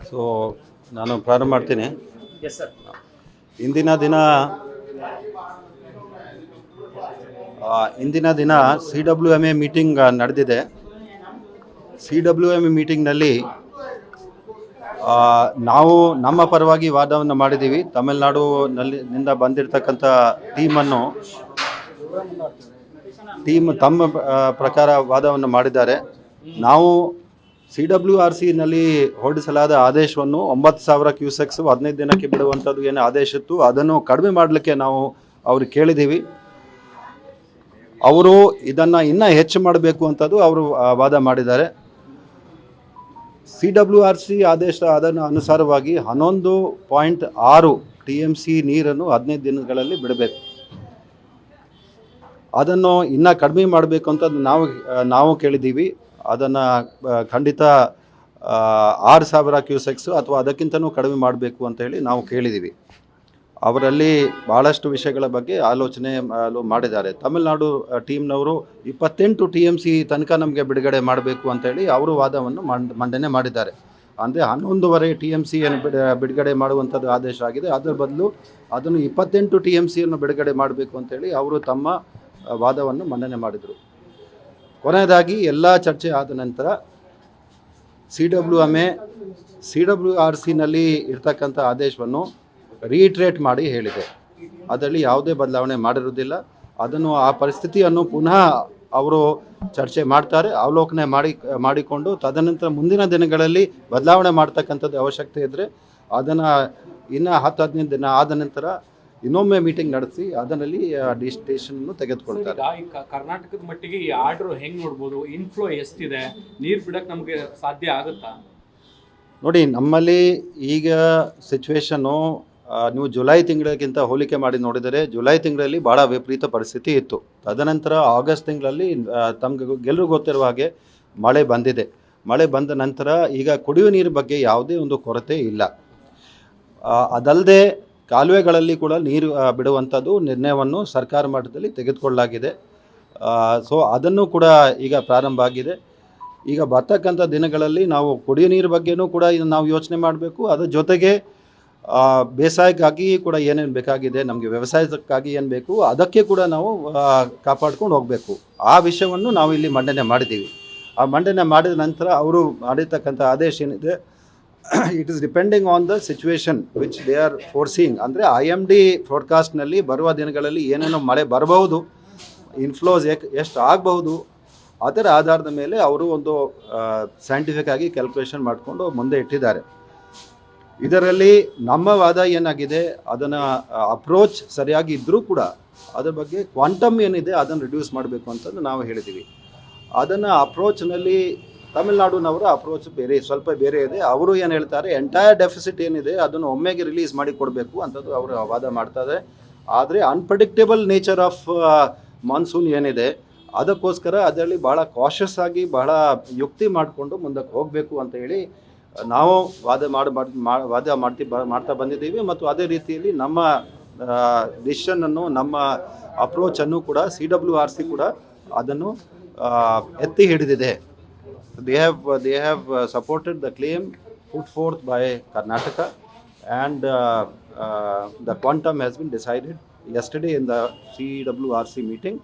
So ನಾನು ಪ್ರಾರಂಭ ಮಾಡ್ತೀನಿ. ಇಂದಿನ ದಿನ CWMA ಮೀಟಿಂಗ್ ನಡೆದಿದೆ. CWMA ಮೀಟಿಂಗ್ನಲ್ಲಿ ನಾವು ನಮ್ಮ ಪರವಾಗಿ ವಾದವನ್ನು ಮಾಡಿದ್ದೀವಿ. ತಮಿಳುನಾಡಿನಿಂದ ಬಂದಿರತಕ್ಕಂಥ ಟೀಮ್ ತಮ್ಮ ಪ್ರಕಾರ ವಾದವನ್ನು ಮಾಡಿದ್ದಾರೆ. ನಾವು CWRCನಲ್ಲಿ ಹೊರಡಿಸಲಾದ ಆದೇಶವನ್ನು 9,000 ಕ್ಯೂಸೆಕ್ಸ್ 15 ದಿನಕ್ಕೆ ಬಿಡುವಂಥದ್ದು ಏನು ಆದೇಶ ಇತ್ತು ಅದನ್ನು ಕಡಿಮೆ ಮಾಡಲಿಕ್ಕೆ ನಾವು ಅವ್ರಿಗೆ ಕೇಳಿದ್ದೀವಿ. ಅವರು ಇದನ್ನು ಇನ್ನೂ ಹೆಚ್ಚು ಮಾಡಬೇಕು ಅಂತದ್ದು ಅವರು ವಾದ ಮಾಡಿದ್ದಾರೆ. CWRC ಆದೇಶ ಅದನ್ನು ಅನುಸಾರವಾಗಿ 11.6 TMC ನೀರನ್ನು 15 ದಿನಗಳಲ್ಲಿ ಬಿಡಬೇಕು. ಅದನ್ನು ಇನ್ನೂ ಕಡಿಮೆ ಮಾಡಬೇಕು ಅಂತ ನಾವು ಕೇಳಿದ್ದೀವಿ. ಅದನ್ನು ಖಂಡಿತ 6,000 ಕ್ಯೂಸೆಕ್ಸು ಅಥವಾ ಅದಕ್ಕಿಂತಲೂ ಕಡಿಮೆ ಮಾಡಬೇಕು ಅಂತ ಹೇಳಿ ನಾವು ಕೇಳಿದ್ದೀವಿ. ಅವರಲ್ಲಿ ಭಾಳಷ್ಟು ವಿಷಯಗಳ ಬಗ್ಗೆ ಆಲೋಚನೆ ಮಾಡಿದ್ದಾರೆ. ತಮಿಳುನಾಡು ಟೀಮ್ನವರು 28 TMC ತನಕ ನಮಗೆ ಬಿಡುಗಡೆ ಮಾಡಬೇಕು ಅಂತೇಳಿ ಅವರು ವಾದವನ್ನು ಮಂಡನೆ ಮಾಡಿದ್ದಾರೆ. ಅಂದರೆ 11.5 TMC ಏನು ಬಿಡುಗಡೆ ಮಾಡುವಂಥದ್ದು ಆದೇಶ ಆಗಿದೆ. ಅದರ ಬದಲು ಅದನ್ನು 28 TMCಯನ್ನು ಬಿಡುಗಡೆ ಮಾಡಬೇಕು ಅಂತೇಳಿ ಅವರು ತಮ್ಮ ವಾದವನ್ನು ಮಂಡನೆ ಮಾಡಿದರು. ಕೊನೆಯದಾಗಿ ಎಲ್ಲ ಚರ್ಚೆ ಆದ ನಂತರ CWRCನಲ್ಲಿ ಇರ್ತಕ್ಕಂಥ ಆದೇಶವನ್ನು ರೀಟ್ರೇಟ್ ಮಾಡಿ ಹೇಳಿದೆ. ಅದರಲ್ಲಿ ಯಾವುದೇ ಬದಲಾವಣೆ ಮಾಡಿರುವುದಿಲ್ಲ. ಅದನ್ನು ಆ ಪರಿಸ್ಥಿತಿಯನ್ನು ಪುನಃ ಅವರು ಚರ್ಚೆ ಮಾಡ್ತಾರೆ, ಅವಲೋಕನೆ ಮಾಡಿಕೊಂಡು ತದನಂತರ ಮುಂದಿನ ದಿನಗಳಲ್ಲಿ ಬದಲಾವಣೆ ಮಾಡ್ತಕ್ಕಂಥದ್ದು ಅವಶ್ಯಕತೆ ಇದ್ದರೆ ಅದನ್ನು ಇನ್ನು 10-15 ದಿನ ಆದ ನಂತರ ಇನ್ನೊಮ್ಮೆ ಮೀಟಿಂಗ್ ನಡೆಸಿ ಅದರಲ್ಲಿ ಡಿಸಿಷನ್ ತೆಗೆದುಕೊಳ್ತಾರೆ. ಕರ್ನಾಟಕದ ಮಟ್ಟಿಗೆ ಈ ಆರ್ಡರ್ ಹೆಂಗೆ ನೋಡ್ಬೋದು? ಇನ್ಫ್ಲೋ ಎಷ್ಟಿದೆ? ನೀರು ಬಿಡಕ್ಕೆ ನಮಗೆ ಸಾಧ್ಯ ಆಗುತ್ತಾ? ನೋಡಿ, ನಮ್ಮಲ್ಲಿ ಈಗ ಸಿಚುವೇಶನ್ನು ನೀವು ಜುಲೈ ತಿಂಗಳಿಗಿಂತ ಹೋಲಿಕೆ ಮಾಡಿ ನೋಡಿದರೆ ಜುಲೈ ತಿಂಗಳಲ್ಲಿ ಭಾಳ ವಿಪರೀತ ಪರಿಸ್ಥಿತಿ ಇತ್ತು. ತದನಂತರ ಆಗಸ್ಟ್ ತಿಂಗಳಲ್ಲಿ ತಮಗೆಲ್ಲರಿಗೂ ಗೊತ್ತಿರುವ ಹಾಗೆ ಮಳೆ ಬಂದಿದೆ. ಮಳೆ ಬಂದ ನಂತರ ಈಗ ಕುಡಿಯುವ ನೀರು ಬಗ್ಗೆ ಯಾವುದೇ ಒಂದು ಕೊರತೆ ಇಲ್ಲ. ಅದಲ್ಲದೆ ಕಾಲುವೆಗಳಲ್ಲಿ ಕೂಡ ನೀರು ಬಿಡುವಂಥದ್ದು ನಿರ್ಣಯವನ್ನು ಸರ್ಕಾರ ಮಟ್ಟದಲ್ಲಿ ತೆಗೆದುಕೊಳ್ಳಲಾಗಿದೆ. ಸೊ ಅದನ್ನು ಕೂಡ ಈಗ ಪ್ರಾರಂಭ ಆಗಿದೆ. ಈಗ ಬರ್ತಕ್ಕಂಥ ದಿನಗಳಲ್ಲಿ ನಾವು ಕುಡಿಯೋ ನೀರು ಬಗ್ಗೆನೂ ಕೂಡ ನಾವು ಯೋಚನೆ ಮಾಡಬೇಕು. ಅದರ ಜೊತೆಗೆ ಬೇಸಾಯಕ್ಕಾಗಿ ಕೂಡ ಏನೇನು ಬೇಕಾಗಿದೆ, ನಮಗೆ ವ್ಯವಸಾಯಕ್ಕಾಗಿ ಏನು ಬೇಕು ಅದಕ್ಕೆ ಕೂಡ ನಾವು ಕಾಪಾಡ್ಕೊಂಡು ಹೋಗಬೇಕು. ಆ ವಿಷಯವನ್ನು ನಾವು ಇಲ್ಲಿ ಮಂಡನೆ ಮಾಡಿದ್ದೀವಿ. ಆ ಮಂಡನೆ ಮಾಡಿದ ನಂತರ ಅವರು ಮಾಡಿರ್ತಕ್ಕಂಥ ಆದೇಶ ಏನಿದೆ, it is depending on the situation which they are foreseeing. ಅಂದರೆ IMD ಫೋರ್ಕಾಸ್ಟ್ನಲ್ಲಿ ಬರುವ ದಿನಗಳಲ್ಲಿ ಏನೇನೋ ಮಳೆ ಬರಬಹುದು, ಇನ್ಫ್ಲೋಸ್ ಎಷ್ಟು ಆಗಬಹುದು, ಅದರ ಆಧಾರದ ಮೇಲೆ ಅವರು ಒಂದು ಸೈಂಟಿಫಿಕ್ ಆಗಿ ಕ್ಯಾಲ್ಕುಲೇಷನ್ ಮಾಡಿಕೊಂಡು ಮುಂದೆ ಇಟ್ಟಿದ್ದಾರೆ. ಇದರಲ್ಲಿ ನಮ್ಮ ವಾದ ಏನಾಗಿದೆ, ಅದನ್ನು ಅಪ್ರೋಚ್ ಸರಿಯಾಗಿ ಇದ್ದರೂ ಕೂಡ ಅದರ ಬಗ್ಗೆ ಕ್ವಾಂಟಮ್ ಏನಿದೆ ಅದನ್ನು ರಿಡ್ಯೂಸ್ ಮಾಡಬೇಕು ಅಂತಂದು ನಾವು ಹೇಳಿದ್ದೀವಿ. ಅದನ್ನು ಅಪ್ರೋಚ್ನಲ್ಲಿ ತಮಿಳುನಾಡಿನವರ ಅಪ್ರೋಚ್ ಸ್ವಲ್ಪ ಬೇರೆ ಇದೆ. ಅವರು ಏನು ಹೇಳ್ತಾರೆ, ಎಂಟೈರ್ ಡೆಫಿಸಿಟ್ ಏನಿದೆ ಅದನ್ನು ಒಮ್ಮೆಗೆ ರಿಲೀಸ್ ಮಾಡಿ ಕೊಡಬೇಕು ಅಂತದ್ದು ಅವರು ವಾದ ಮಾಡ್ತಾರೆ. ಆದರೆ ಅನ್ಪ್ರೆಡಿಕ್ಟೇಬಲ್ ನೇಚರ್ ಆಫ್ ಮಾನ್ಸೂನ್ ಏನಿದೆ ಅದಕ್ಕೋಸ್ಕರ ಅದರಲ್ಲಿ ಭಾಳ ಕಾಷಸ್ ಆಗಿ ಭಾಳ ಯುಕ್ತಿ ಮಾಡಿಕೊಂಡು ಮುಂದಕ್ಕೆ ಹೋಗಬೇಕು ಅಂತ ಹೇಳಿ ನಾವು ಮಾಡ್ತಾ ಬಂದಿದ್ದೀವಿ. ಮತ್ತು ಅದೇ ರೀತಿಯಲ್ಲಿ ನಮ್ಮ ಡಿಸಿಷನನ್ನು, ನಮ್ಮ ಅಪ್ರೋಚನ್ನು ಕೂಡ CWRC ಕೂಡ ಅದನ್ನು ಎತ್ತಿ ಹಿಡಿದಿದೆ. They have supported the claim put forth by Karnataka, and the quantum has been decided yesterday in the CWRC meeting.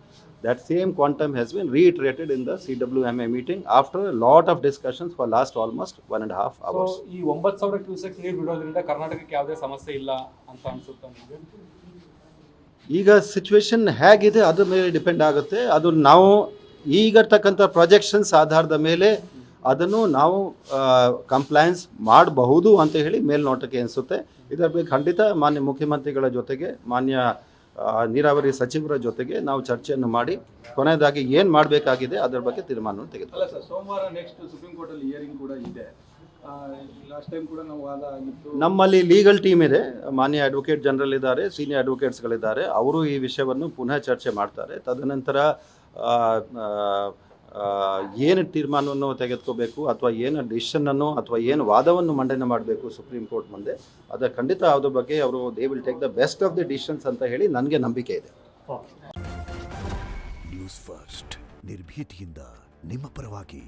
That same quantum has been reiterated in the CWMA meeting after a lot of discussions for last almost 1.5 hours. So, ಈ 9,000 cusec ನೀರು ಬಿಡೋದ್ರಿಂದ ಕರ್ನಾಟಕಕ್ಕೆ ಯಾವುದೇ ಸಮಸ್ಯೆ ಇಲ್ಲ ಅಂತ ಅನ್ಸುತ್ತೆ ನಿಮಗೆ? ಈಗ ಸಿಚುವೇಶನ್ ಹೇಗಿದೆ ಅದ್ರ ಮೇಲೆ ಡಿಪೆಂಡ್ ಆಗುತ್ತೆ. ಅದು ನಾವು ಈಗಿರ್ತಕ್ಕಂಥ ಪ್ರೊಜೆಕ್ಷನ್ಸ್ ಆಧಾರದ ಮೇಲೆ ಅದನ್ನು ನಾವು ಕಂಪ್ಲೈನ್ಸ್ ಮಾಡಬಹುದು ಅಂತ ಹೇಳಿ ಮೇಲ್ನೋಟಕ್ಕೆ ಅನಿಸುತ್ತೆ. ಇದರ ಬಗ್ಗೆ ಖಂಡಿತ ಮಾನ್ಯ ಮುಖ್ಯಮಂತ್ರಿಗಳ ಜೊತೆಗೆ, ಮಾನ್ಯ ನೀರಾವರಿ ಸಚಿವರ ಜೊತೆಗೆ ನಾವು ಚರ್ಚೆಯನ್ನು ಮಾಡಿ ಕೊನೆಯದಾಗಿ ಏನು ಮಾಡಬೇಕಾಗಿದೆ ಅದರ ಬಗ್ಗೆ ತೀರ್ಮಾನವನ್ನು ತೆಗೆದುಕೊಳ್ಳೋಣ. ಸೋಮವಾರ ನೆಕ್ಸ್ಟ್ ಸುಪ್ರೀಂ ಕೋರ್ಟಲ್ಲಿ ಹಿಯರಿಂಗ್ ಕೂಡ ಇದೆ. ಲಾಸ್ಟ್ ಟೈಮ್ ಕೂಡ ನಾವು ವಾದ ಆಗಿತ್ತು. ನಮ್ಮಲ್ಲಿ ಲೀಗಲ್ ಟೀಮ್ ಇದೆ, ಮಾನ್ಯ ಅಡ್ವೊಕೇಟ್ ಜನರಲ್ ಇದ್ದಾರೆ, ಸೀನಿಯರ್ ಅಡ್ವೊಕೇಟ್ಸ್ಗಳಿದ್ದಾರೆ. ಅವರು ಈ ವಿಷಯವನ್ನು ಪುನಃ ಚರ್ಚೆ ಮಾಡ್ತಾರೆ. ತದನಂತರ ಏನು ತೀರ್ಮಾನವನ್ನು ತೆಗೆದುಕೋಬೇಕು ಅಥವಾ ಏನು ಡಿಸಿಷನನ್ನು ಅಥವಾ ಏನು ವಾದವನ್ನು ಮಂಡನೆ ಮಾಡಬೇಕು ಸುಪ್ರೀಂ ಕೋರ್ಟ್ ಮುಂದೆ, ಅದರ ಖಂಡಿತ ಅದ್ರ ಬಗ್ಗೆ ಅವರು they will take the best of the decisions ಅಂತ ಹೇಳಿ ನನಗೆ ನಂಬಿಕೆ ಇದೆ. ನ್ಯೂಸ್ ಫಸ್ಟ್, ನಿರ್ಭೀತಿಯಿಂದ ನಿಮ್ಮ ಪರವಾಗಿ.